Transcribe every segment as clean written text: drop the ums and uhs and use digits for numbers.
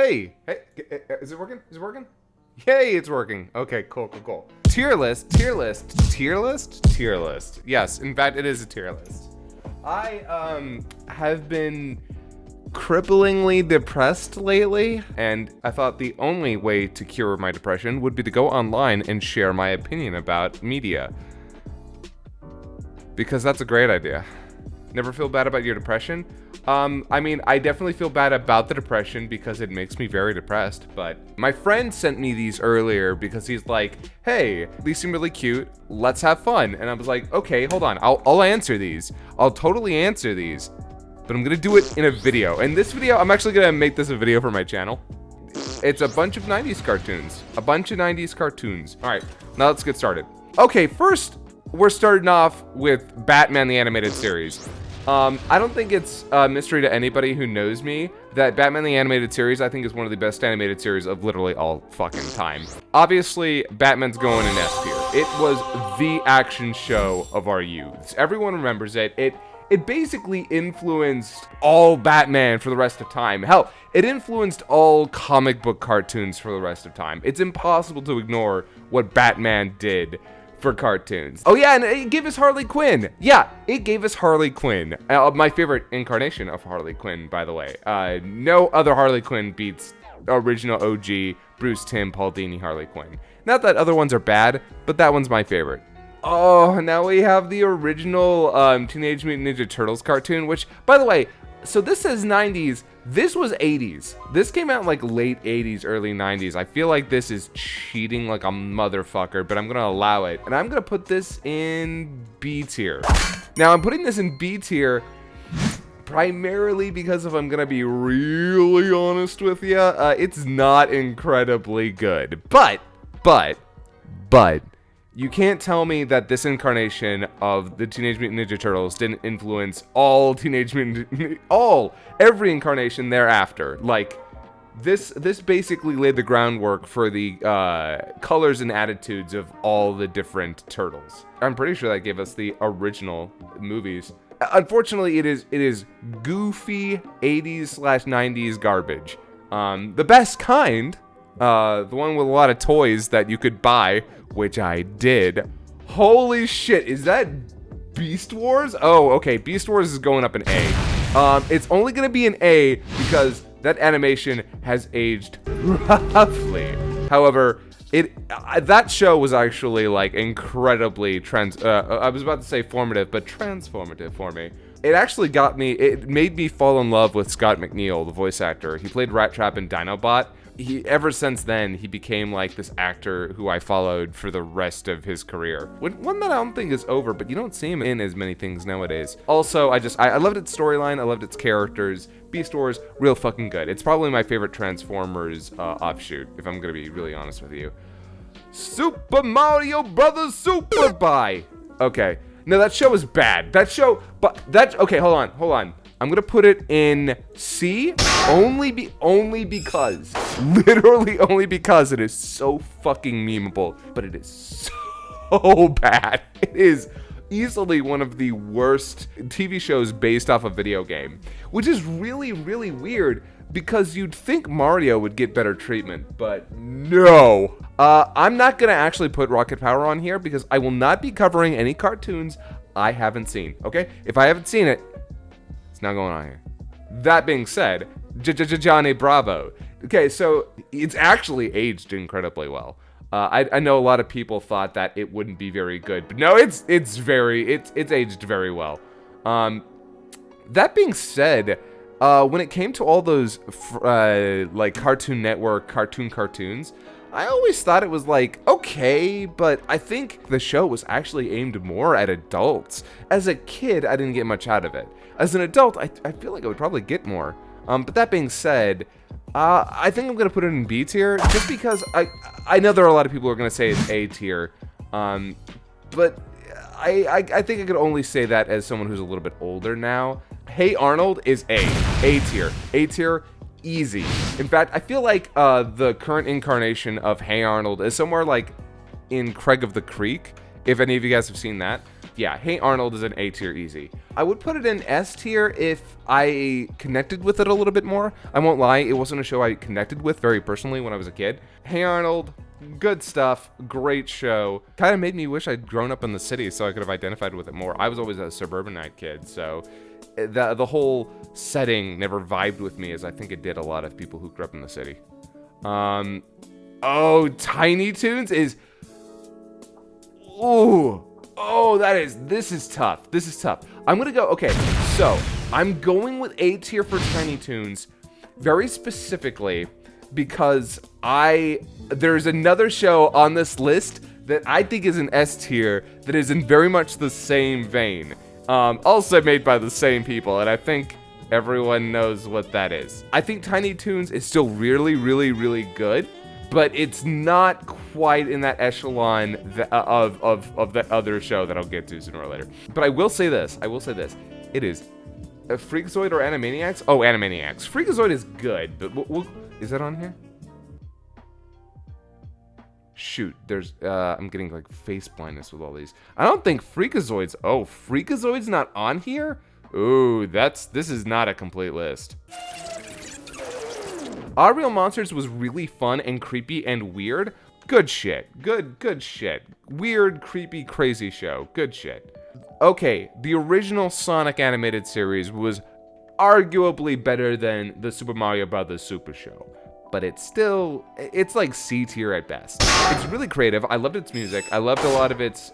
Hey, is it working? Is it working? Yay, it's working. Okay, cool. Tier list. Yes, in fact, it is a tier list. I have been cripplingly depressed lately, and I thought the only way to cure my depression would be to go online and share my opinion about media. Because that's a great idea. Never feel bad about your depression? I mean, I definitely feel bad about the depression because it makes me very depressed, but my friend sent me these earlier because he's like, hey, these seem really cute, let's have fun. And I was like, okay, hold on, I'll answer these. I'll totally answer these, but I'm gonna do it in a video. And this video, I'm actually gonna make this a video for my channel. It's a bunch of 90s cartoons. All right, now let's get started. Okay, first, we're starting off with Batman the Animated Series. I don't think it's a mystery to anybody who knows me that Batman the Animated Series, I think, is one of the best animated series of literally all fucking time. Obviously, Batman's going in S tier. It was the action show of our youths. Everyone remembers it. It basically influenced all Batman for the rest of time. Hell, it influenced all comic book cartoons for the rest of time. It's impossible to ignore what Batman did for cartoons. Oh yeah, and it gave us Harley Quinn. Yeah, it gave us Harley Quinn. My favorite incarnation of Harley Quinn, by the way. No other Harley Quinn beats original OG Bruce Timm Paul Dini Harley Quinn. Not that other ones are bad, but that one's my favorite. Oh, now we have the original Teenage Mutant Ninja Turtles cartoon, which, by the way, so this says 90s, this was 80s. This came out like late 80s, early 90s. I feel like this is cheating like a motherfucker, but I'm gonna allow it. And I'm gonna put this in B tier. Now I'm putting this in B tier primarily because if I'm gonna be really honest with you, it's not incredibly good. But, you can't tell me that this incarnation of the Teenage Mutant Ninja Turtles didn't influence all every incarnation thereafter. Like, this basically laid the groundwork for the colors and attitudes of all the different turtles. I'm pretty sure that gave us the original movies. Unfortunately, it is goofy 80s/90s garbage. The best kind, the one with a lot of toys that you could buy, which I did. Holy shit, is that Beast Wars? Oh, okay, Beast Wars is going up an A. It's only gonna be an A because that animation has aged roughly. However, that show was actually like incredibly I was about to say formative, but transformative for me. It actually it made me fall in love with Scott McNeil, the voice actor. He played Rat Trap in Dinobot. Ever since then, he became like this actor who I followed for the rest of his career. One that I don't think is over, but you don't see him in as many things nowadays. Also, I loved its storyline, I loved its characters. Beast Wars, real fucking good. It's probably my favorite Transformers offshoot, if I'm gonna be really honest with you. Super Mario Brothers Super Buy. Okay, no, that show is bad. Okay, hold on. I'm gonna put it in C, only because, literally only because it is so fucking memeable, but it is so bad. It is easily one of the worst TV shows based off a video game, which is really, really weird because you'd think Mario would get better treatment, but no. I'm not gonna actually put Rocket Power on here because I will not be covering any cartoons I haven't seen, okay? If I haven't seen it, it's not going on here. That being said, Johnny Bravo. Okay, so it's actually aged incredibly well. I know a lot of people thought that it wouldn't be very good, but no, it's aged very well. That being said, when it came to all those like Cartoon Network cartoons, I always thought it was like, okay, but I think the show was actually aimed more at adults. As a kid, I didn't get much out of it. As an adult, I feel like I would probably get more. But that being said, I think I'm going to put it in B tier, just because I know there are a lot of people who are going to say it's A tier. But I think I could only say that as someone who's a little bit older now. Hey Arnold is A tier. A tier. Easy. In fact, I feel like the current incarnation of Hey Arnold is somewhere like in Craig of the Creek, if any of you guys have seen that. yeah, Hey Arnold is an A tier easy. I would put it in S tier if I connected with it a little bit more. I won't lie, it wasn't a show I connected with very personally when I was a kid. Hey Arnold, good stuff, great show. Kind of made me wish I'd grown up in the city so I could have identified with it more. I was always a suburbanite kid, so the whole setting never vibed with me as I think it did a lot of people who grew up in the city. Oh, Tiny Toons is... Ooh. Oh, this is tough. This is tough. I'm gonna go, okay, so I'm going with A tier for Tiny Toons very specifically because there's another show on this list that I think is an S tier that is in very much the same vein. Also made by the same people, and I think everyone knows what that is. I think Tiny Toons is still really, really, really good, but it's not quite in that echelon of that other show that I'll get to sooner or later. But I will say this. It is Freakazoid or Animaniacs? Oh, Animaniacs. Freakazoid is good, but is that on here? Shoot, there's, I'm getting like face blindness with all these. I don't think Freakazoid's not on here? Ooh, this is not a complete list. Our Real Monsters was really fun and creepy and weird. Good shit. Good shit. Weird, creepy, crazy show. Good shit. Okay, the original Sonic animated series was arguably better than the Super Mario Bros. Super Show. But it's like C tier at best. It's really creative. I loved its music. I loved a lot of its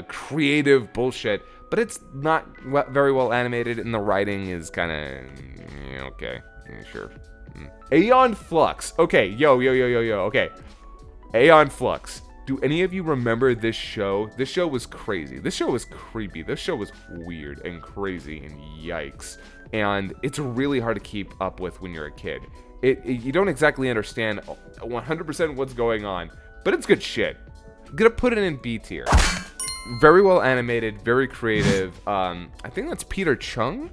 creative bullshit, but it's not very well animated, and the writing is kind of okay. Yeah, sure. Aeon Flux. Okay, yo. Okay, Aeon Flux. Do any of you remember this show? This show was crazy. This show was creepy. This show was weird and crazy and yikes. And it's really hard to keep up with when you're a kid. You don't exactly understand 100% what's going on, but it's good shit. I'm gonna put it in B tier. Very well animated, very creative. I think that's Peter Chung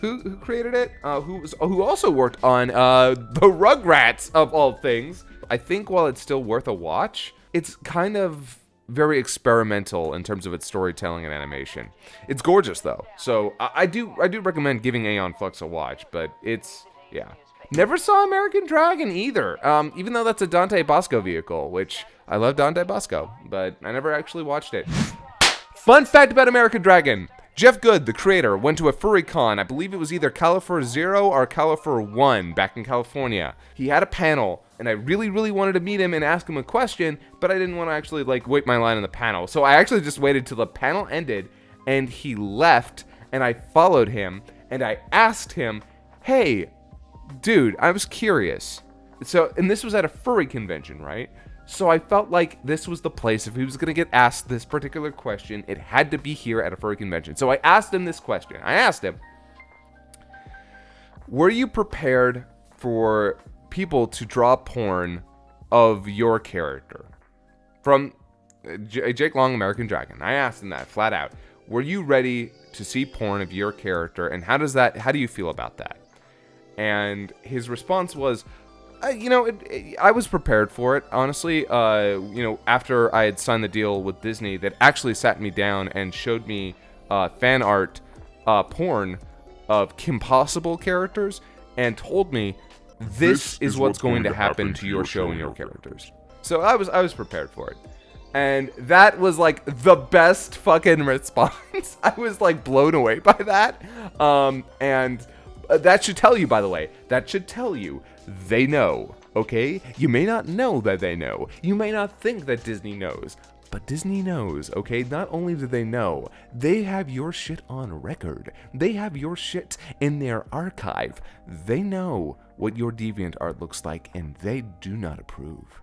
who created it, who also worked on the Rugrats of all things. I think while it's still worth a watch, it's kind of very experimental in terms of its storytelling and animation. It's gorgeous though, so I do recommend giving Aeon Flux a watch, but yeah. Never saw American Dragon either, even though that's a Dante Bosco vehicle, which I love Dante Bosco, but I never actually watched it. Fun fact about American Dragon. Jeff Good, the creator, went to a furry con. I believe it was either Califor 0 or Califor 1 back in California. He had a panel, and I really, really wanted to meet him and ask him a question, but I didn't want to actually wait my line in the panel. So I actually just waited till the panel ended, and he left, and I followed him, and I asked him, hey, dude, I was curious. And this was at a furry convention, right? So I felt like this was the place. If he was going to get asked this particular question, it had to be here at a furry convention. So I asked him this question. I asked him, were you prepared for people to draw porn of your character? From Jake Long, American Dragon. I asked him that flat out. Were you ready to see porn of your character? And how do you feel about that? And his response was, I was prepared for it, honestly. After I had signed the deal with Disney, that actually sat me down and showed me fan art porn of Kim Possible characters and told me, this is what's going to happen to your show and your characters. So I was prepared for it. And that was like the best fucking response. I was like blown away by that. And that should tell you, by the way, they know, okay? You may not know that they know. You may not think that Disney knows. But Disney knows, okay? Not only do they know, they have your shit on record. They have your shit in their archive. They know what your DeviantArt looks like, and they do not approve.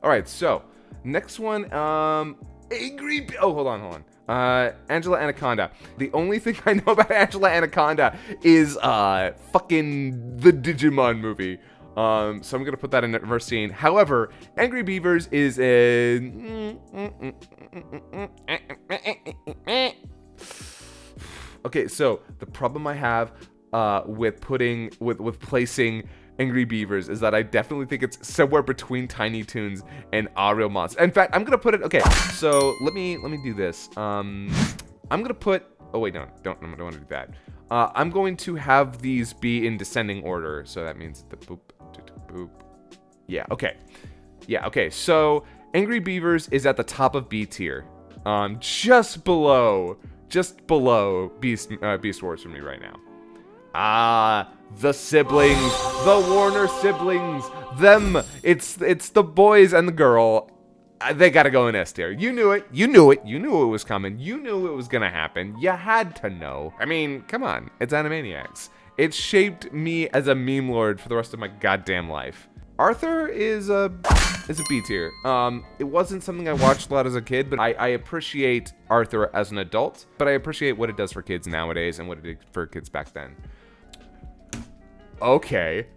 Alright, so, next one, hold on. Angela Anaconda. The only thing I know about Angela Anaconda is fucking the Digimon movie. So I'm gonna put that in the first scene. However, Angry Beavers is a okay. So the problem I have with placing Angry Beavers is that I definitely think it's somewhere between Tiny Toons and Our Real Monsters. In fact, I'm gonna put it. Okay, so let me do this. I'm gonna put. Oh wait, no, I don't want to do that. I'm going to have these be in descending order. So that means the boop, boop. Yeah. Okay. Yeah. Okay. So Angry Beavers is at the top of B tier. Just below Beast Wars for me right now. The siblings, the Warner siblings, them. It's the boys and the girl. They gotta go in S tier. You knew it. You knew it was coming. You knew it was gonna happen. You had to know. I mean, come on. It's Animaniacs. It shaped me as a meme lord for the rest of my goddamn life. Arthur is a B tier. It wasn't something I watched a lot as a kid, but I appreciate Arthur as an adult, but I appreciate what it does for kids nowadays and what it did for kids back then. Okay.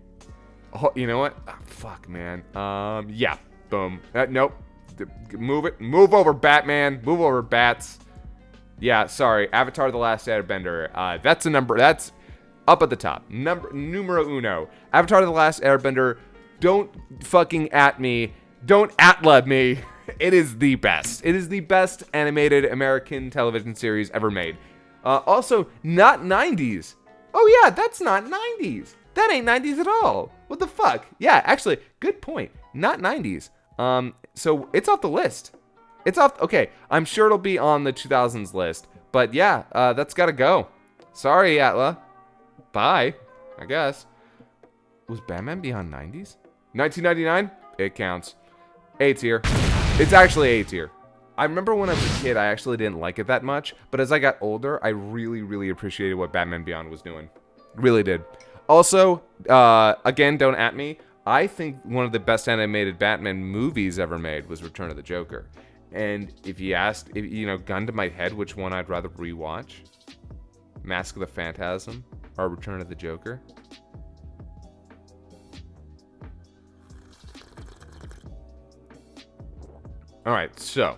Oh, you know what? Oh, fuck, man. Yeah. Boom. Nope. Move it. Move over, Batman. Move over, Bats. Yeah, sorry. Avatar: The Last Airbender. That's a number. That's up at the top. Numero uno. Avatar: The Last Airbender. Don't fucking at me. Don't at-love me. It is the best. It is the best animated American television series ever made. Also, not 90s. Oh yeah, that's not 90s. That ain't 90s at all. What the fuck? Yeah, actually, good point. Not 90s. So it's off the list. It's off. Okay, I'm sure it'll be on the 2000s list. But yeah, that's gotta go. Sorry, Atla. Bye, I guess. Was Batman Beyond 90s? 1999? It counts. A tier. It's actually A tier. I remember when I was a kid, I actually didn't like it that much. But as I got older, I really, really appreciated what Batman Beyond was doing. Really did. Also, again, don't at me. I think one of the best animated Batman movies ever made was Return of the Joker. And if you asked, gun to my head, which one I'd rather rewatch, Mask of the Phantasm or Return of the Joker? All right, so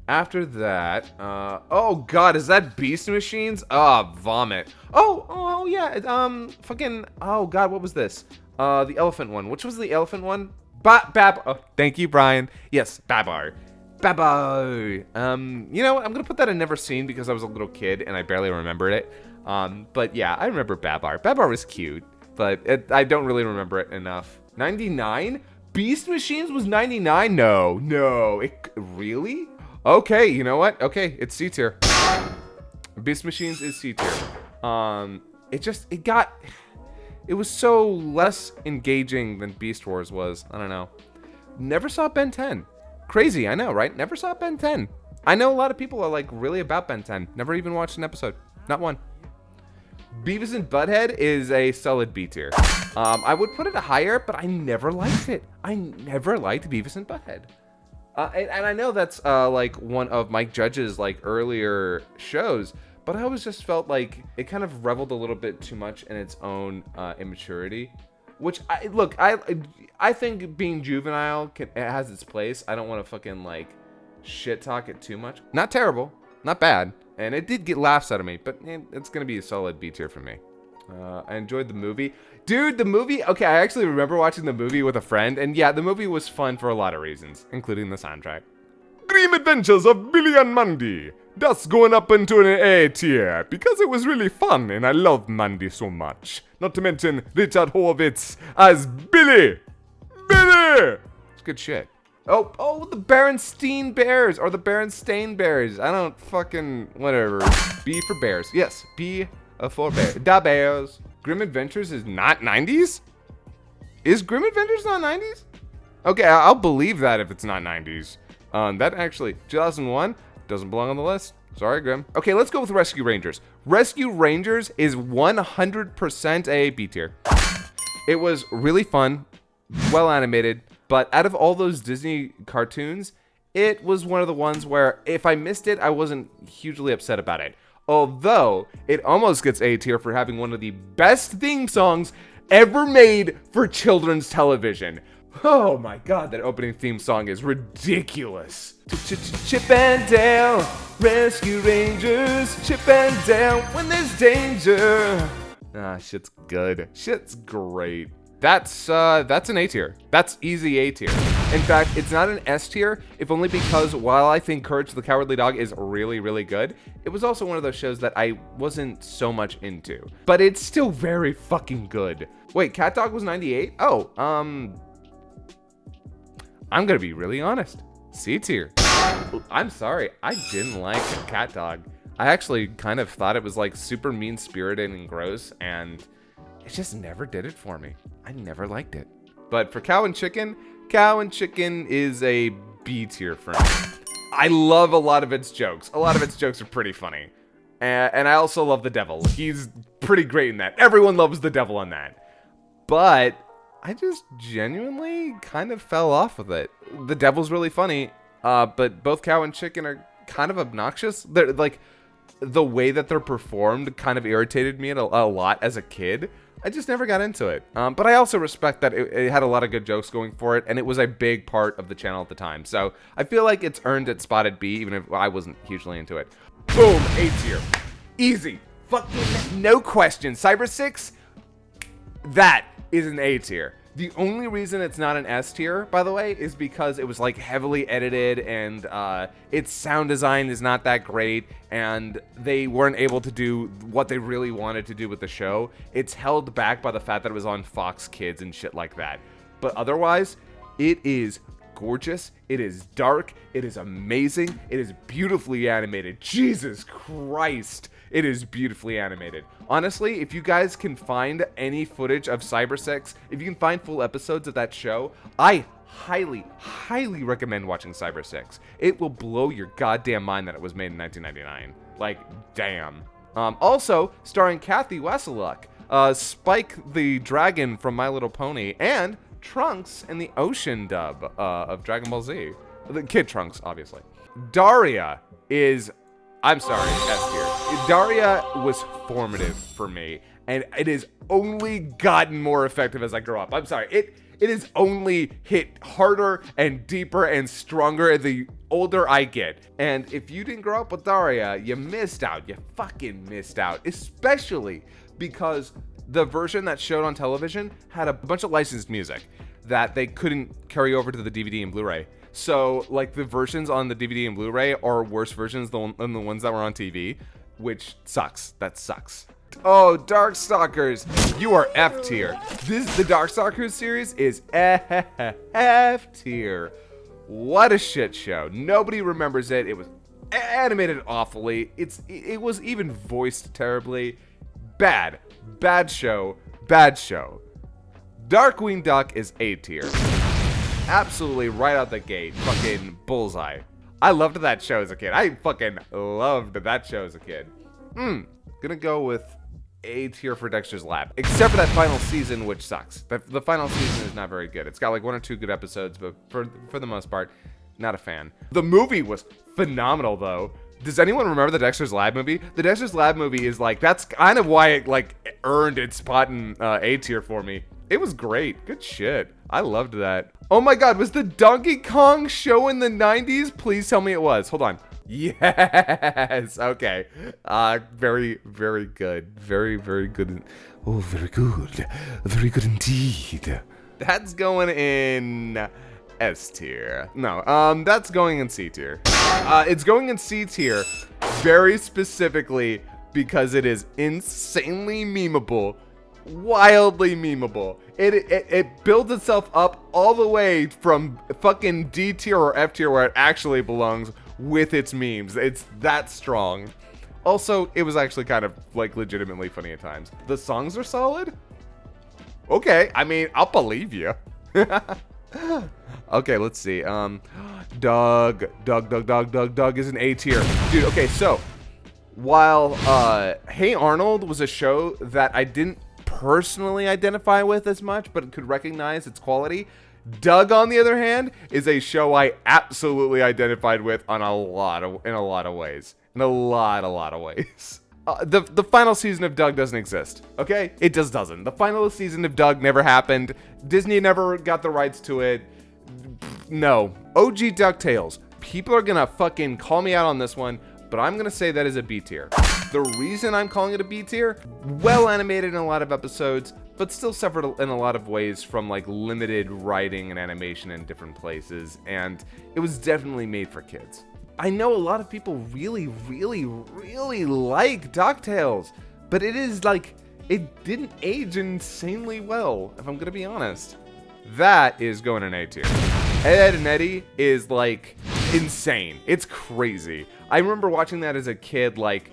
after that, oh god, is that Beast Machines? Vomit. Oh yeah, fucking, oh god, what was this? The elephant one. Which was the elephant one? Oh, thank you, Brian. Yes, Babar. I'm gonna put that in never seen because I was a little kid and I barely remembered it. But yeah, I remember Babar. Babar was cute, but I don't really remember it enough. 99? Beast Machines was 99? No. Really? Okay, you know what? Okay, it's C tier. Beast Machines is C tier. It was so less engaging than Beast Wars was. I don't know. Never saw Ben 10. Crazy, I know, right? Never saw Ben 10. I know a lot of people are like really about Ben 10. Never even watched an episode. Not one. Beavis and Butthead is a solid B tier. I would put it higher, but I never liked it. I never liked Beavis and Butthead. And I know that's like one of Mike Judge's like earlier shows, but I always just felt like it kind of reveled a little bit too much in its own immaturity. Which I think being juvenile it has its place. I don't want to fucking like shit talk it too much. Not terrible, not bad. And it did get laughs out of me, but it's going to be a solid B tier for me. I enjoyed the movie. Dude, the movie, okay, I actually remember watching the movie with a friend, and yeah, the movie was fun for a lot of reasons, including the soundtrack. Grim Adventures of Billy and Mandy. That's going up into an A tier, because it was really fun, and I love Mandy so much. Not to mention Richard Horvitz as Billy! Billy! It's good shit. Oh, the Berenstain Bears, or the Berenstain Bears. I don't fucking, whatever. B for bears. Yes, B for bears. Da Bears. Grim Adventures is not 90s? Is Grim Adventures not 90s? Okay, I'll believe that if it's not 90s. That actually, 2001, doesn't belong on the list. Sorry, Grim. Okay, let's go with Rescue Rangers. Rescue Rangers is 100% a B tier. It was really fun, well animated, but out of all those Disney cartoons, it was one of the ones where if I missed it, I wasn't hugely upset about it. Although, it almost gets A tier for having one of the best theme songs ever made for children's television. Oh my god, that opening theme song is ridiculous. Chip and Dale, Rescue Rangers, Chip and Dale when there's danger. Shit's good. Shit's great. That's an A tier. That's easy A tier. In fact, it's not an S tier, if only because while I think Courage the Cowardly Dog is really, really good, it was also one of those shows that I wasn't so much into. But it's still very fucking good. Wait, Cat Dog was 98? Oh, I'm gonna be really honest. C tier. I'm sorry, I didn't like Cat Dog. I actually kind of thought it was like super mean-spirited and gross, and it just never did it for me. I never liked it. But for Cow and Chicken is a B tier for me. I love a lot of its jokes. A lot of its jokes are pretty funny. And I also love the devil. He's pretty great in that. Everyone loves the devil in that. But I just genuinely kind of fell off with it. The devil's really funny, but both Cow and Chicken are kind of obnoxious. They're like, the way that they're performed kind of irritated me a lot as a kid. I just never got into it. But I also respect that it had a lot of good jokes going for it, and it was a big part of the channel at the time. So I feel like it's earned its spot at B, even if I wasn't hugely into it. Boom, A tier. Easy. Fucking no question. Cyber 6, that is an A tier. The only reason it's not an S tier, by the way, is because it was like heavily edited and its sound design is not that great, and they weren't able to do what they really wanted to do with the show. It's held back by the fact that it was on Fox Kids and shit like that. But otherwise, it is gorgeous, it is dark, it is amazing, it is beautifully animated. Jesus Christ, it is beautifully animated. Honestly, if you guys can find any footage of Cyber 6, if you can find full episodes of that show, I highly, highly recommend watching Cyber 6. It will blow your goddamn mind that it was made in 1999. Like, damn. Also, starring Kathy Weseluck, Spike the Dragon from My Little Pony, and Trunks in the Ocean dub of Dragon Ball Z. The Kid Trunks, obviously. Daria is, I'm sorry, S tier. Daria was formative for me, and it has only gotten more effective as I grow up. I'm sorry, it has only hit harder and deeper and stronger the older I get. And if you didn't grow up with Daria, you missed out. You fucking missed out, especially because the version that showed on television had a bunch of licensed music that they couldn't carry over to the DVD and Blu-ray. So, like, the versions on the DVD and Blu-ray are worse versions than the ones that were on TV, which sucks. That sucks. Oh, Darkstalkers, you are F tier. The Darkstalkers series is F tier. What a shit show. Nobody remembers it. It was animated awfully. It was even voiced terribly. Bad show. Darkwing Duck is A tier. Absolutely right out the gate. Fucking bullseye. I loved that show as a kid. I fucking loved that show as a kid. Gonna go with A tier for Dexter's Lab. Except for that final season, which sucks. The final season is not very good. It's got like 1 or 2 good episodes, but for the most part, not a fan. The movie was phenomenal, though. Does anyone remember the Dexter's Lab movie? The Dexter's Lab movie is like, that's kind of why it like earned its spot in A tier for me. It was great. Good shit. I loved that. Oh my god, was the Donkey Kong show in the 90s? Please tell me it was. Hold on. Yes. Okay. Very, very good. Very, very good. Oh, very good. Very good indeed. That's going in S tier. No, that's going in C tier. It's going in C tier very specifically because it is insanely memeable. Wildly memeable. It builds itself up all the way from fucking D tier or F tier where it actually belongs with its memes. It's that strong. Also, it was actually kind of like legitimately funny at times. The songs are solid. Okay, I mean, I'll believe you. Okay, let's see. Doug is an A tier. Dude, okay, so while Hey Arnold was a show that I didn't personally identify with as much, but could recognize its quality, Doug, on the other hand, is a show I absolutely identified with in a lot of ways. In a lot of ways. The final season of Doug doesn't exist, okay? It just doesn't. The final season of Doug never happened. Disney never got the rights to it. No. OG DuckTales. People are gonna fucking call me out on this one, but I'm gonna say that is a B tier. The reason I'm calling it a B tier, well animated in a lot of episodes, but still suffered in a lot of ways from like limited writing and animation in different places, and it was definitely made for kids. I know a lot of people really like DuckTales, but it is like, it didn't age insanely well, if I'm gonna be honest. That is going in A tier. Ed and Eddie is like insane. It's crazy. I remember watching that as a kid, like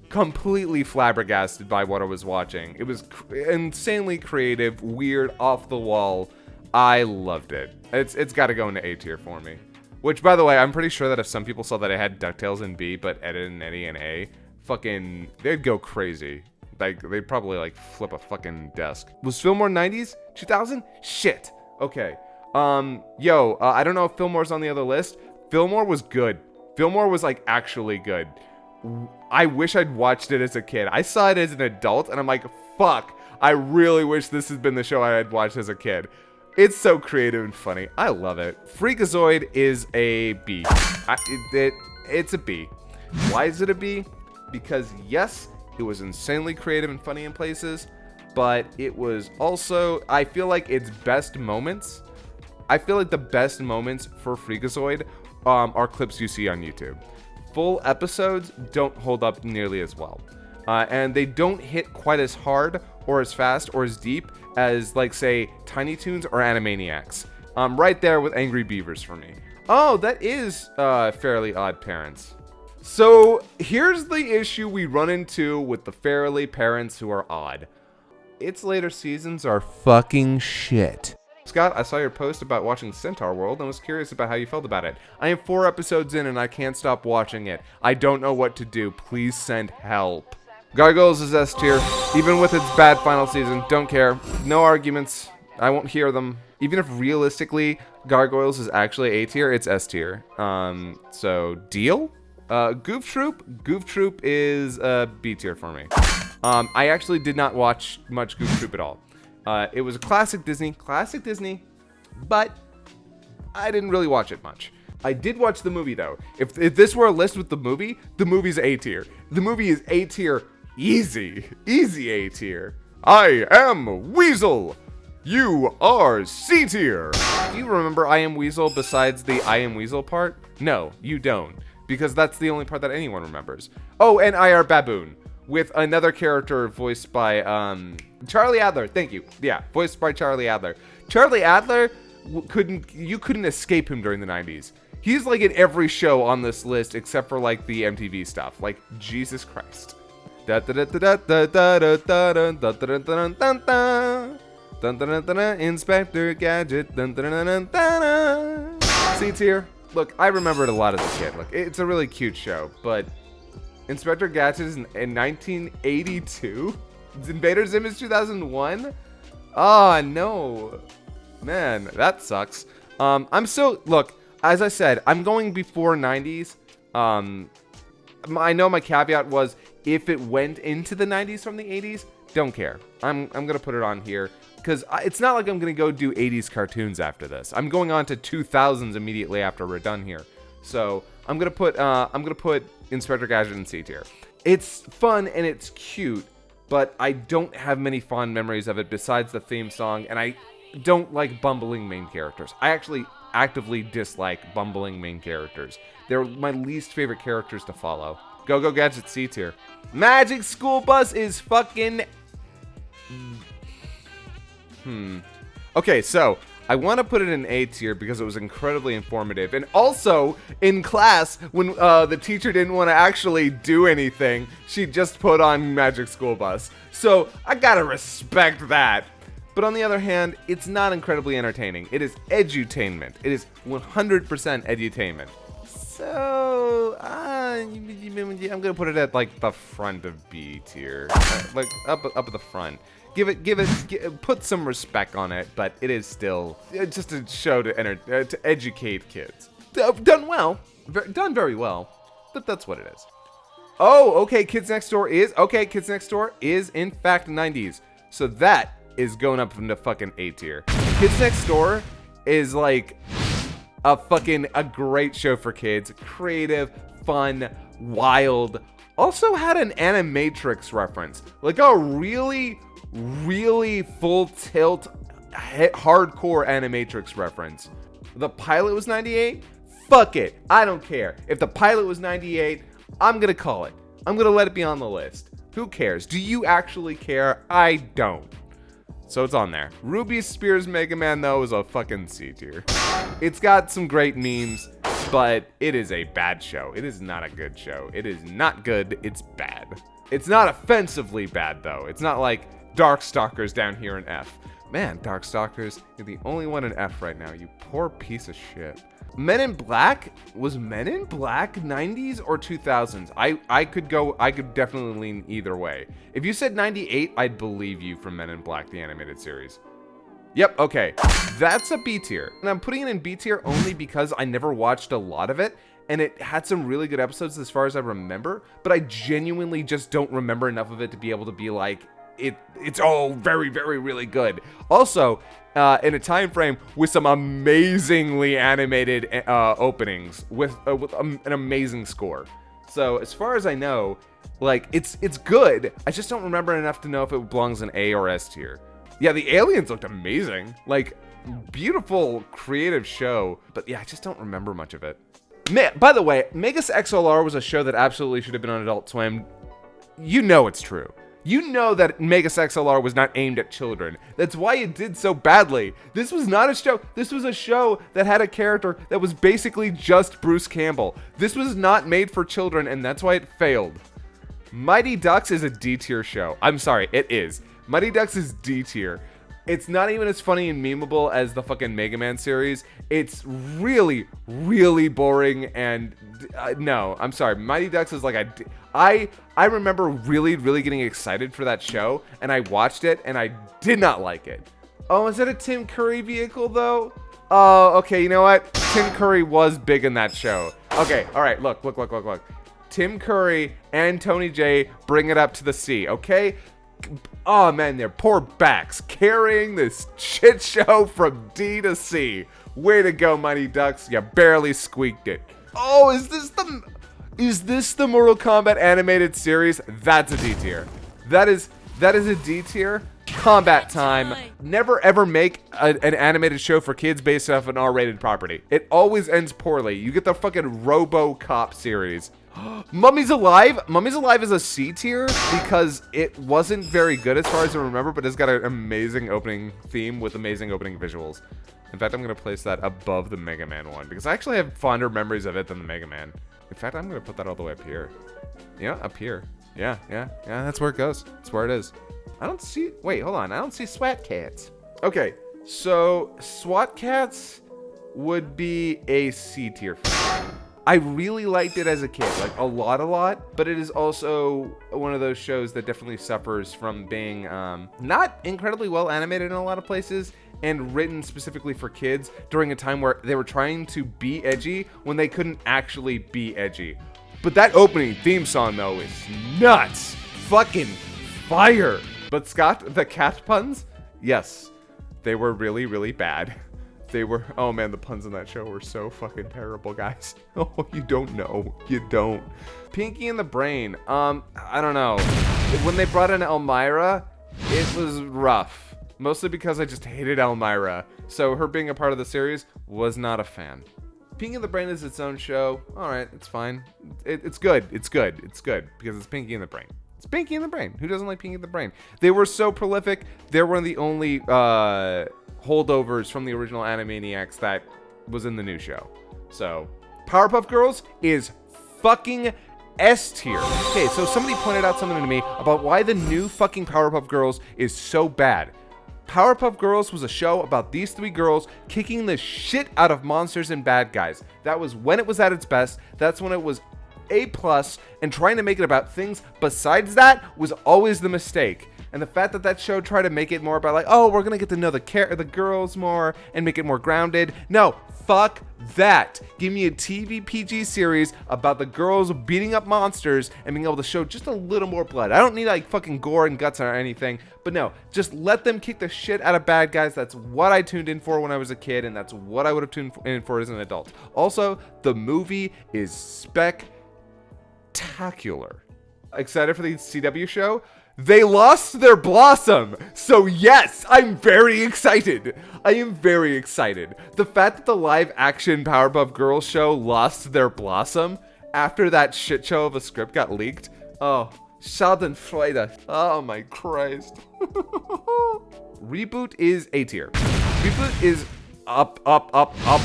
completely flabbergasted by what I was watching. It was insanely creative, weird, off the wall. I loved it. It's got to go into A tier for me. Which, by the way, I'm pretty sure that if some people saw that I had DuckTales in B, but Ed and Eddie in A, fucking, they'd go crazy. Like, they'd probably like flip a fucking desk. Was Fillmore 90s? 2000? Shit. Okay. I don't know if Fillmore's on the other list. Fillmore was good. Fillmore was like actually good. I wish I'd watched it as a kid. I saw it as an adult and I'm like, fuck, I really wish this had been the show I had watched as a kid. It's so creative and funny. I love it. Freakazoid is a B. It's a B. Why is it a B? Because yes, it was insanely creative and funny in places, but it was also, I feel like its best moments, I feel like the best moments for Freakazoid are clips you see on YouTube. Full episodes don't hold up nearly as well. And they don't hit quite as hard or as fast or as deep as, like, say, Tiny Toons or Animaniacs. Right there with Angry Beavers for me. Oh, that is Fairly Odd Parents. So here's the issue we run into with the Fairly Parents who are odd. Its later seasons are fucking shit. Scott, I saw your post about watching Centaur World and was curious about how you felt about it. I am 4 episodes in and I can't stop watching it. I don't know what to do. Please send help. Gargoyles is S tier, even with its bad final season. Don't care. No arguments. I won't hear them. Even if realistically Gargoyles is actually A tier, it's S tier. So deal? Goof Troop is B tier for me. I actually did not watch much Goof Troop at all. It was a classic Disney, but I didn't really watch it much. I did watch the movie though. If this were a list with the movie's A tier. The movie is A tier, easy A tier. I am Weasel. You are C tier. Do you remember I Am Weasel besides the I Am Weasel part? No, you don't, because that's the only part that anyone remembers. Oh, and I Are Baboon, with another character voiced by Charlie Adler. Thank you. Yeah, voiced by Charlie Adler. Charlie Adler you couldn't escape him during the 90s. He's like in every show on this list except for like the MTV stuff. Like, Jesus Christ. Inspector Gadget. C tier. Look, I remember it a lot as a kid. Look, it's a really cute show, but Inspector Gadget is in 1982? Invader Zim is 2001? Oh, no. Man, that sucks. Look, as I said, I'm going before 90s. I know my caveat was if it went into the 90s from the 80s, don't care. I'm going to put it on here because it's not like I'm going to go do 80s cartoons after this. I'm going on to 2000s immediately after we're done here. So I'm going to put Inspector Gadget in C tier. It's fun and it's cute, but I don't have many fond memories of it besides the theme song, and I don't like bumbling main characters. I actually actively dislike bumbling main characters. They're my least favorite characters to follow. Go Gadget, C tier. Magic School Bus is fucking... Okay, so I want to put it in A tier because it was incredibly informative. And also, in class, when the teacher didn't want to actually do anything, she just put on Magic School Bus. So I gotta respect that. But on the other hand, it's not incredibly entertaining. It is edutainment. It is 100% edutainment. So, I'm gonna put it at like the front of B tier, like up at the front. Put some respect on it, but it is still just a show to educate kids. Done well, done very well, but that's what it is. Oh, okay. Kids Next Door is in fact 90s, so that is going up from the fucking A tier. Kids Next Door is like a great show for kids. Creative, fun, wild. Also had an Animatrix reference. Like a really, really full tilt, hardcore Animatrix reference. The pilot was 98? Fuck it. I don't care. If the pilot was 98, I'm gonna call it. I'm gonna let it be on the list. Who cares? Do you actually care? I don't. So it's on there. Ruby Spears Mega Man, though, is a fucking C tier. It's got some great memes, but it is a bad show. It is not a good show. It is not good. It's bad. It's not offensively bad, though. It's not like Darkstalkers down here in F. Man, Darkstalkers, you're the only one in F right now. You poor piece of shit. Men in Black? Was Men in Black 90s or 2000s? I could definitely lean either way. If you said 98, I'd believe you from Men in Black, the animated series. Yep, okay. That's a B tier. And I'm putting it in B tier only because I never watched a lot of it, and it had some really good episodes as far as I remember, but I genuinely just don't remember enough of it to be able to be like, it's all very, very, really good. Also, in a time frame with some amazingly animated openings with an amazing score. So as far as I know, like it's good. I just don't remember enough to know if it belongs in A or S tier. Yeah, the aliens looked amazing. Like, beautiful, creative show. But yeah, I just don't remember much of it. By the way, Magus Xlr was a show that absolutely should have been on Adult Swim. You know it's true. You know that Magus Xlr was not aimed at children. That's why it did so badly. This was not a show. This was a show that had a character that was basically just Bruce Campbell. This was not made for children, and that's why it failed. Mighty Ducks is a D tier show. I'm sorry, it is. Mighty Ducks is D tier. It's not even as funny and memeable as the fucking Mega Man series. It's really, really boring and no, I'm sorry. Mighty Ducks is like I remember really, really getting excited for that show, and I watched it and I did not like it. Oh, is that a Tim Curry vehicle though? Oh, okay, you know what? Tim Curry was big in that show. Okay, all right, look. Tim Curry and Tony J bring it up to the C, okay? Oh man, their poor backs carrying this shit show from D to C. Way to go, Mighty Ducks. You barely squeaked it. Oh, is this the Mortal Kombat animated series? That's a D tier. That is a D tier. Combat time. Never ever make an animated show for kids based off an R-rated property. It always ends poorly. You get the fucking RoboCop series. Mummy's Alive? Mummy's Alive is a C tier because it wasn't very good as far as I remember, but it's got an amazing opening theme with amazing opening visuals. In fact, I'm going to place that above the Mega Man one because I actually have fonder memories of it than the Mega Man. In fact, I'm going to put that all the way up here. Yeah, up here. Yeah, that's where it goes. That's where it is. I don't see... Wait, hold on. I don't see Swat Cats. Okay, so Swat Cats would be a C tier for me. I really liked it as a kid, like a lot, but it is also one of those shows that definitely suffers from being not incredibly well animated in a lot of places and written specifically for kids during a time where they were trying to be edgy when they couldn't actually be edgy. But that opening theme song, though, is nuts. Fucking fire. But Scott, the cat puns, yes, they were really, really bad. They were, oh man, the puns in that show were so fucking terrible, guys. Oh, you don't know. You don't. Pinky and the Brain. I don't know. When they brought in Elmira, it was rough. Mostly because I just hated Elmira. So her being a part of the series, was not a fan. Pinky and the Brain is its own show. Alright, it's fine. It's good. It's good. It's good. Because it's Pinky and the Brain. It's Pinky and the Brain. Who doesn't like Pinky and the Brain? They were so prolific. They're one of the only, holdovers from the original Animaniacs that was in the new show. So, Powerpuff Girls is fucking S tier. Okay, so somebody pointed out something to me about why the new fucking Powerpuff Girls is so bad. Powerpuff Girls was a show about these three girls kicking the shit out of monsters and bad guys. That was when it was at its best. That's when it was A+, and trying to make it about things besides that was always the mistake. And the fact that that show tried to make it more about like, oh, we're gonna get to know the girls more and make it more grounded. No, fuck that. Give me a TV PG series about the girls beating up monsters and being able to show just a little more blood. I don't need like fucking gore and guts or anything, but no, just let them kick the shit out of bad guys. That's what I tuned in for when I was a kid, and that's what I would have tuned in for as an adult. Also, the movie is spectacular. Excited for the CW show? They lost their Blossom. So yes, I'm very excited. I am very excited. The fact that the live action Powerpuff Girls show lost their Blossom after that shit show of a script got leaked. Oh, Schadenfreude. Oh my Christ. Reboot is A tier. Reboot is up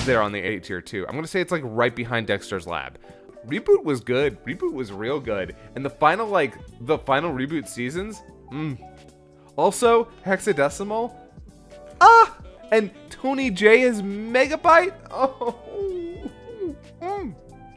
there on the A tier too. I'm gonna say it's like right behind Dexter's Lab. Reboot was good. Reboot was real good. And the final Reboot seasons, Also, Hexadecimal. And Tony J is Megabyte. Oh.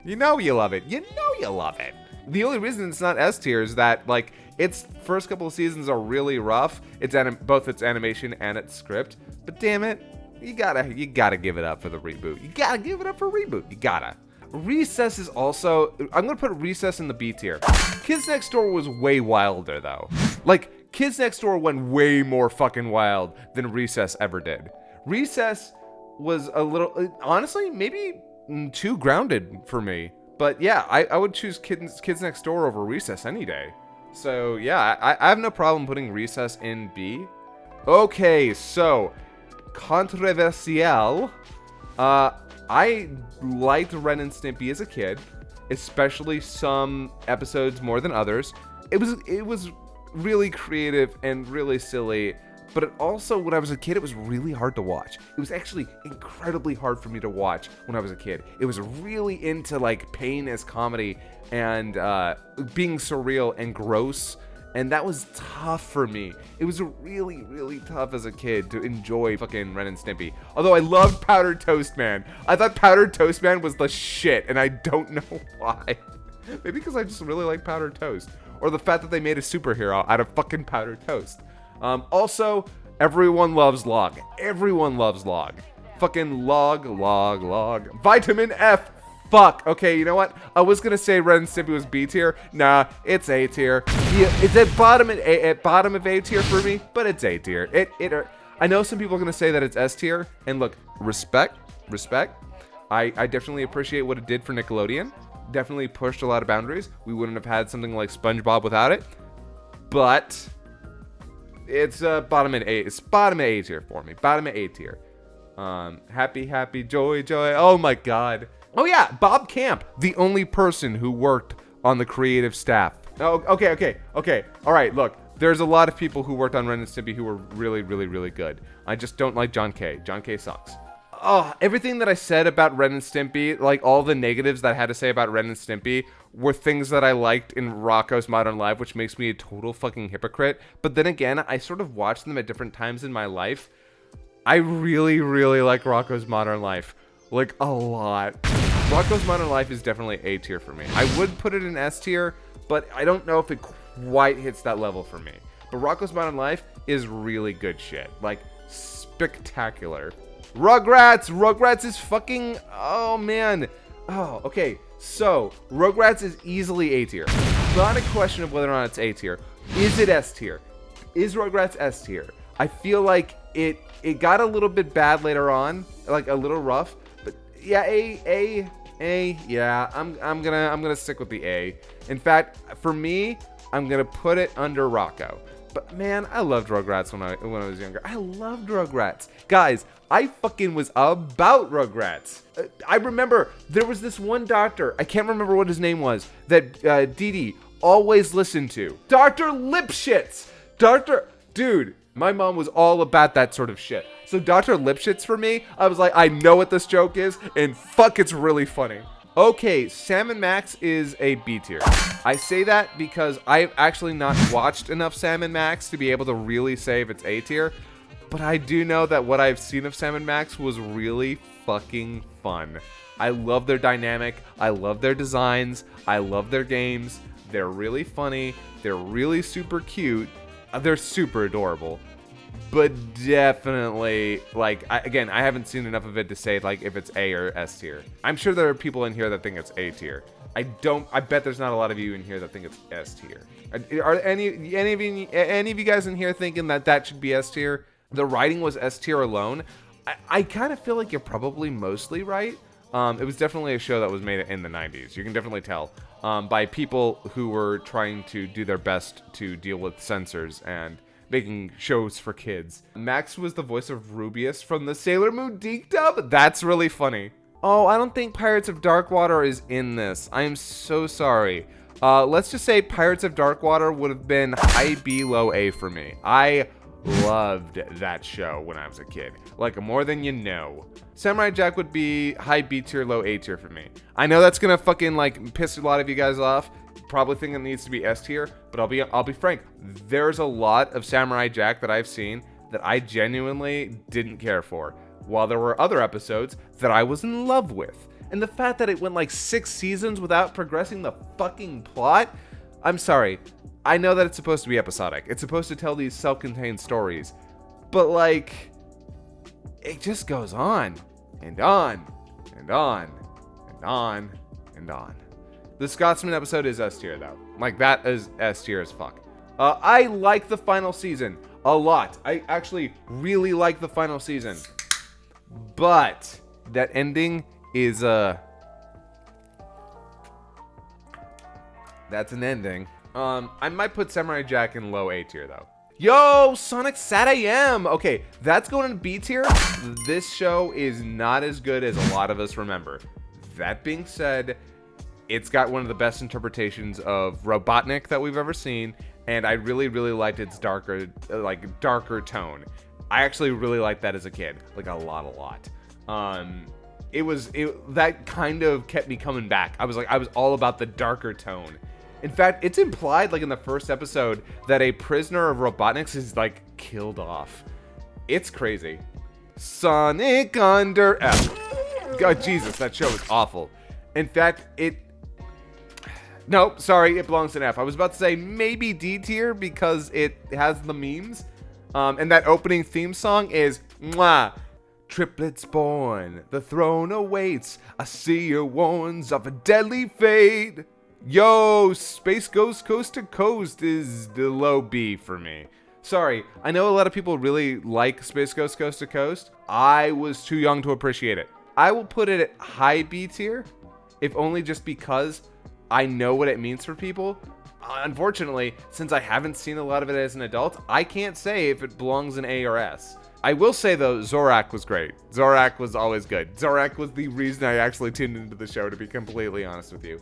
You know you love it. You know you love it. The only reason it's not S tier is that, like, its first couple of seasons are really rough. It's both its animation and its script. But damn it, you gotta give it up for the Reboot. You gotta give it up for Reboot. You gotta. Recess is also, I'm gonna put Recess in the B tier. Kids Next Door was way wilder though. Like, Kids Next Door went way more fucking wild than Recess ever did. Recess was a little, honestly, maybe too grounded for me. But yeah, I would choose Kids Next Door over Recess any day. So yeah, I have no problem putting Recess in B. Okay, so, controversial. I liked Ren and Stimpy as a kid, especially some episodes more than others. It was really creative and really silly, but it also, when I was a kid, it was really hard to watch. It was actually incredibly hard for me to watch when I was a kid. It was really into like pain as comedy and being surreal and gross. And that was tough for me. It was really, really tough as a kid to enjoy fucking Ren and Stimpy. Although I loved Powdered Toast Man. I thought Powdered Toast Man was the shit, and I don't know why. Maybe because I just really like Powdered Toast. Or the fact that they made a superhero out of fucking Powdered Toast. Also, everyone loves Log. Everyone loves Log. Fucking Log. Vitamin F. Fuck. Okay, you know what? I was gonna say Ren and Stimpy was B tier. Nah, it's A tier. Yeah, it's at bottom of A tier for me, but it's A tier. I know some people are gonna say that it's S tier, and look, respect. I definitely appreciate what it did for Nickelodeon. Definitely pushed a lot of boundaries. We wouldn't have had something like SpongeBob without it. But it's bottom of A tier for me. Bottom of A tier. Happy, joy. Oh my god. Oh yeah, Bob Camp, the only person who worked on the creative staff. Oh, okay. All right, look, there's a lot of people who worked on Ren and Stimpy who were really, really, really good. I just don't like John K. John K sucks. Oh, everything that I said about Ren and Stimpy, like all the negatives that I had to say about Ren and Stimpy, were things that I liked in Rocko's Modern Life, which makes me a total fucking hypocrite. But then again, I sort of watched them at different times in my life. I really, really like Rocko's Modern Life. Like, a lot. Rocko's Modern Life is definitely A tier for me. I would put it in S tier, but I don't know if it quite hits that level for me. But Rocko's Modern Life is really good shit. Like, spectacular. Rugrats is fucking, oh man. Oh, okay. So, Rugrats is easily A tier. Not a question of whether or not it's A tier. Is it S tier? Is Rugrats S tier? I feel like it got a little bit bad later on, like a little rough. Yeah, A. Yeah, I'm gonna stick with the A. In fact, for me, I'm gonna put it under Rocko. But man, I loved Rugrats when I was younger. I loved Rugrats, guys. I fucking was about Rugrats. I remember there was this one doctor. I can't remember what his name was. That Dee Dee always listened to. Dr. Lipschitz. Dude. My mom was all about that sort of shit. So Dr. Lipschitz for me, I was like, I know what this joke is, and fuck, it's really funny. Okay, Sam and Max is a B tier. I say that because I've actually not watched enough Sam and Max to be able to really say if it's A tier. But I do know that what I've seen of Sam and Max was really fucking fun. I love their dynamic. I love their designs. I love their games. They're really funny. They're really super cute. They're super adorable, but definitely, like, I haven't seen enough of it to say, like, if it's A or S tier. I'm sure there are people in here that think it's A tier. I bet there's not a lot of you in here that think it's S tier. Are any of you guys in here thinking that should be S tier? The writing was S tier alone. I kind of feel like you're probably mostly right. It was definitely a show that was made in the 90s. You can definitely tell by people who were trying to do their best to deal with censors and making shows for kids. Max was the voice of Rubius from the Sailor Moon Deke dub. That's really funny. Oh, I don't think Pirates of Darkwater is in this. I am so sorry. Let's just say Pirates of Darkwater would have been high B, low A for me. I loved that show when I was a kid. Like, more than you know. Samurai Jack would be high B tier, low A tier for me. I know that's gonna fucking, like, piss a lot of you guys off. Probably think it needs to be S tier, but I'll be frank. There's a lot of Samurai Jack that I've seen that I genuinely didn't care for, while there were other episodes that I was in love with. And the fact that it went like 6 seasons without progressing the fucking plot, I'm sorry. I know that it's supposed to be episodic. It's supposed to tell these self-contained stories. But like, it just goes on and on and on and on and on. The Scotsman episode is S tier though. Like, that is S tier as fuck. I like the final season a lot. I actually really like the final season. But that ending is that's an ending. I might put Samurai Jack in low A tier though. Yo, Sonic Sat AM. Okay, that's going in B tier. This show is not as good as a lot of us remember. That being said, it's got one of the best interpretations of Robotnik that we've ever seen, and I really, really liked its darker tone. I actually really liked that as a kid, like a lot. That kind of kept me coming back. I was all about the darker tone. In fact, it's implied, like in the first episode, that a prisoner of Robotnik's is like killed off. It's crazy. Sonic Under F. God, Jesus, that show is awful. In fact, nope, sorry, it belongs in F. I was about to say maybe D tier because it has the memes. And that opening theme song is mwah. Triplets born, the throne awaits. I see your warns of a deadly fate. Yo, Space Ghost Coast to Coast is the low B for me. Sorry, I know a lot of people really like Space Ghost Coast to Coast. I was too young to appreciate it. I will put it at high B tier, if only just because I know what it means for people. Unfortunately, since I haven't seen a lot of it as an adult, I can't say if it belongs in A or S. I will say though, Zorak was great. Zorak was always good. Zorak was the reason I actually tuned into the show, to be completely honest with you.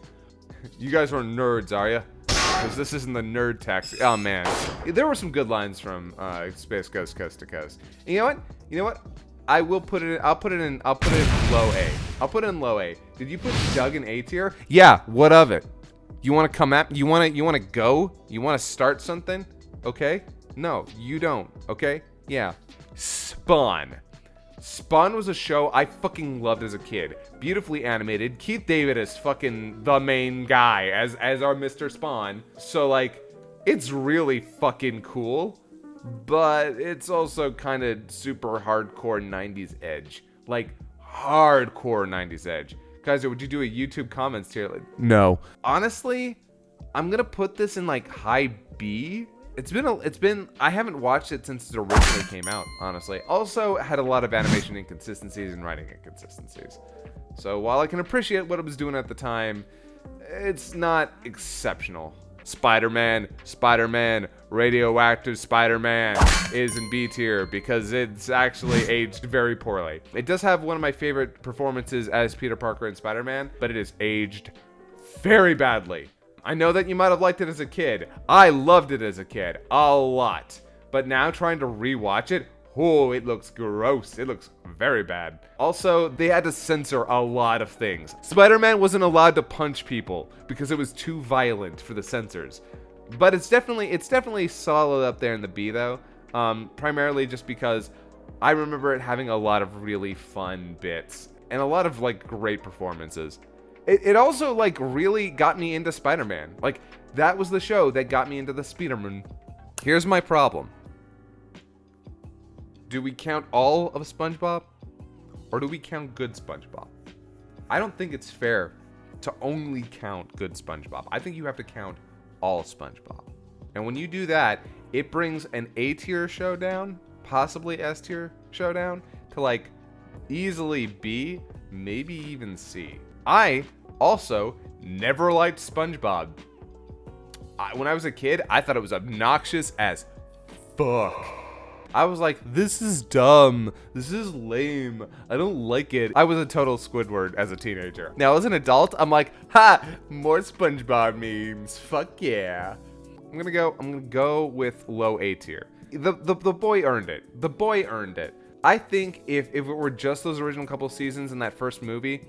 You guys are nerds, are you? Because this isn't the nerd text. Oh man, there were some good lines from Space Ghost Coast to Coast. And you know what? I'll put it in low A. I'll put it in low A. Did you put Doug in A tier? Yeah. What of it? You want to come at? You want to go? You want to start something? Okay. No, you don't. Okay. Yeah. Spawn. Spawn was a show I fucking loved as a kid. Beautifully animated. Keith David is fucking the main guy as our Mr. Spawn. So like, it's really fucking cool, but it's also kind of super hardcore 90s edge. Like, hardcore 90s edge. Guys, would you do a YouTube comments tier? Like, no. Honestly, I'm gonna put this in like high B. I haven't watched it since it originally came out, honestly. Also, had a lot of animation inconsistencies and writing inconsistencies. So while I can appreciate what it was doing at the time, it's not exceptional. Spider-Man, Radioactive Spider-Man is in B tier because it's actually aged very poorly. It does have one of my favorite performances as Peter Parker in Spider-Man, but it is aged very badly. I know that you might have liked it as a kid. I loved it as a kid, a lot. But now trying to rewatch it, oh, it looks gross. It looks very bad. Also, they had to censor a lot of things. Spider-Man wasn't allowed to punch people because it was too violent for the censors. But it's definitely solid up there in the B though. Primarily just because I remember it having a lot of really fun bits and a lot of like great performances. It also like really got me into Spider-Man. Like, that was the show that got me into the Spider-Man. Here's my problem. Do we count all of SpongeBob? Or do we count good SpongeBob? I don't think it's fair to only count good SpongeBob. I think you have to count all SpongeBob. And when you do that, it brings an A tier showdown, possibly S tier showdown, to like easily B, maybe even C. I also never liked SpongeBob. When I was a kid, I thought it was obnoxious as fuck. I was like, this is dumb. This is lame. I don't like it. I was a total Squidward as a teenager. Now, as an adult, I'm like, ha, more SpongeBob memes. Fuck yeah. I'm gonna go with low A tier. The boy earned it. The boy earned it. I think if it were just those original couple seasons in that first movie,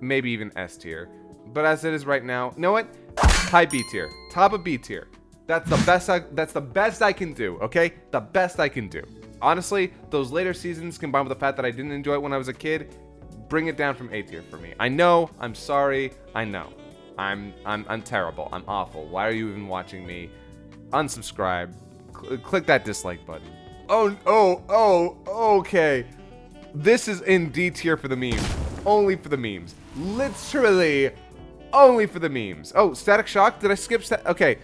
maybe even S tier. But as it is right now, you know what? High B tier. Top of B tier. That's the best I can do, okay? The best I can do. Honestly, those later seasons combined with the fact that I didn't enjoy it when I was a kid, bring it down from A tier for me. I know, I'm sorry, I know. I'm terrible. I'm awful. Why are you even watching me? Unsubscribe. Click that dislike button. Oh, okay. This is in D tier for the memes. Only for the memes. Literally only for the memes. Oh, Static Shock? Did I skip okay.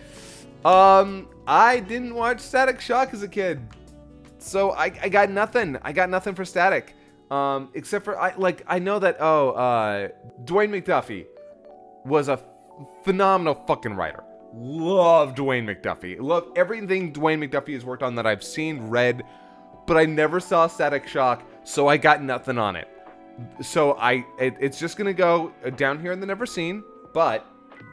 I didn't watch Static Shock as a kid. So I got nothing. I got nothing for Static. Except for I know that Dwayne McDuffie was a phenomenal fucking writer. Love Dwayne McDuffie. Love everything Dwayne McDuffie has worked on that I've seen, read, but I never saw Static Shock, so I got nothing on it. So it's just gonna go down here in the never seen, but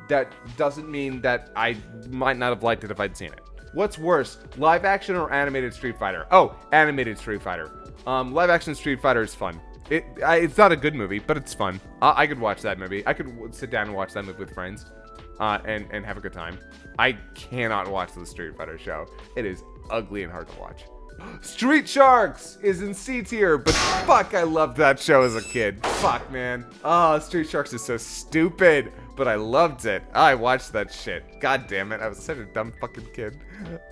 that doesn't mean that I might not have liked it if I'd seen it. What's worse, live action or animated Street Fighter? Oh, animated Street Fighter. Live action Street Fighter is fun. It's not a good movie, but it's fun. I could watch that movie. I could sit down and watch that movie with friends, and have a good time. I cannot watch the Street Fighter show. It is ugly and hard to watch. Street Sharks is in C tier, but fuck, I loved that show as a kid. Fuck, man. Oh, Street Sharks is so stupid, but I loved it. I watched that shit. God damn it, I was such a dumb fucking kid.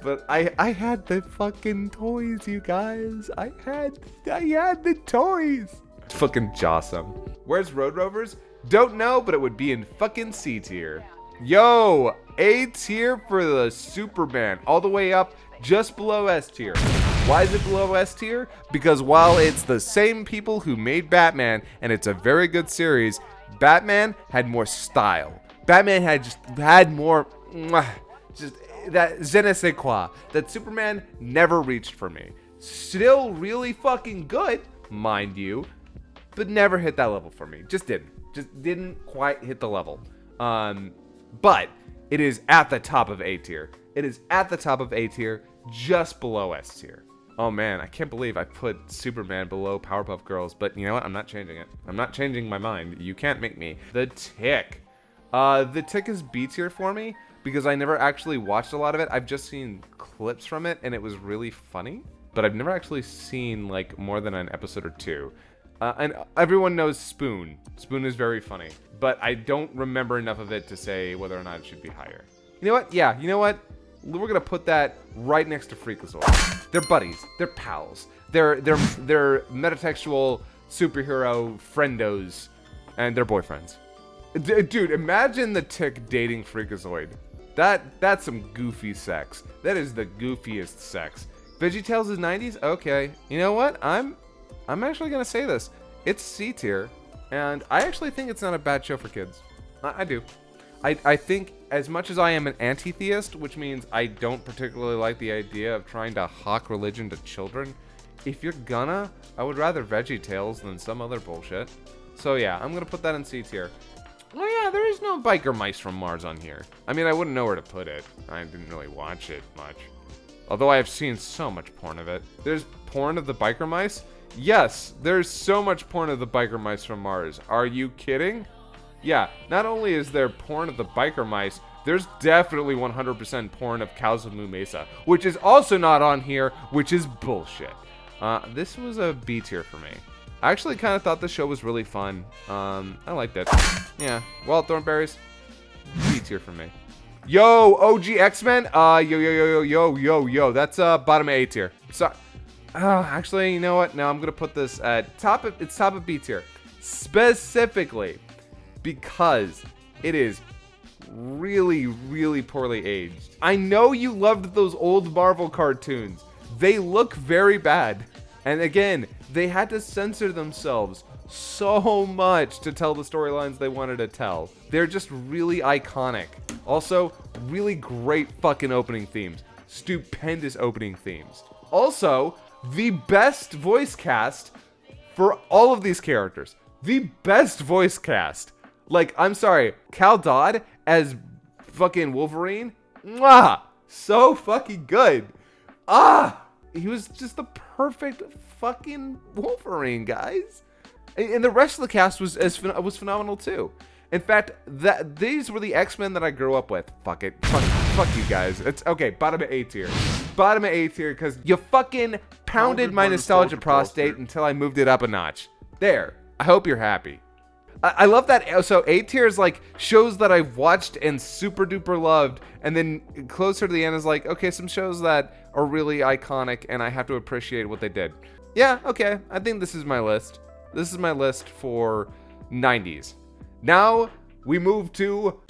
But I had the fucking toys, you guys. I had the toys. Fucking jawsome. Where's Road Rovers? Don't know, but it would be in fucking C tier. Yo, A tier for the Superman, all the way up just below S tier. Why is it below S tier? Because while it's the same people who made Batman, and it's a very good series, Batman had more style. Batman had more, just that je ne sais quoi, that Superman never reached for me. Still really fucking good, mind you, but never hit that level for me. Just didn't quite hit the level. But it is at the top of A tier. It is at the top of A tier, just below S tier. Oh man, I can't believe I put Superman below Powerpuff Girls, but you know what? I'm not changing it. I'm not changing my mind. You can't make me. The Tick. The Tick is B tier for me because I never actually watched a lot of it. I've just seen clips from it and it was really funny, but I've never actually seen like more than an episode or two. And everyone knows Spoon. Spoon is very funny, but I don't remember enough of it to say whether or not it should be higher. You know what? Yeah, you know what? We're gonna put that right next to Freakazoid. They're buddies. They're pals. They're metatextual superhero friendos, and they're boyfriends. Dude, imagine the Tick dating Freakazoid. That's some goofy sex. That is the goofiest sex. VeggieTales is 90s. Okay, you know what? I'm actually gonna say this. It's C tier, and I actually think it's not a bad show for kids. I do. I think as much as I am an anti-theist, which means I don't particularly like the idea of trying to hawk religion to children, if you're gonna, I would rather VeggieTales than some other bullshit. So yeah, I'm gonna put that in C tier. Oh yeah, there is no Biker Mice from Mars on here. I mean, I wouldn't know where to put it. I didn't really watch it much. Although I have seen so much porn of it. There's porn of the Biker Mice? Yes, there's so much porn of the Biker Mice from Mars. Are you kidding? Yeah, not only is there porn of the Biker Mice, there's definitely 100% porn of Cows of Moo Mesa, which is also not on here, which is bullshit. This was a B tier for me. I actually kind of thought the show was really fun. I liked it. Yeah, Wild Thornberries, B tier for me. Yo, OG X-Men, yo, that's bottom of A tier. So, actually, you know what? No, I'm gonna put this at top of B tier, specifically because it is really, really poorly aged. I know you loved those old Marvel cartoons. They look very bad. And again, they had to censor themselves so much to tell the storylines they wanted to tell. They're just really iconic. Also, really great fucking opening themes. Stupendous opening themes. Also, the best voice cast for all of these characters. The best voice cast. Like, I'm sorry, Cal Dodd as fucking Wolverine? Mwah! So fucking good. He was just the perfect fucking Wolverine, guys. And the rest of the cast was phenomenal too. In fact, these were the X-Men that I grew up with. Fuck it. Fuck you guys. It's okay. Bottom of A tier. Bottom of A tier because you fucking pounded my nostalgia prostate until I moved it up a notch. There. I hope you're happy. I love that. So A tier is like shows that I've watched and super duper loved, and then closer to the end is like, okay, some shows that are really iconic and I have to appreciate what they did. Yeah, okay. I think this is my list. This is my list for 90s. Now we move to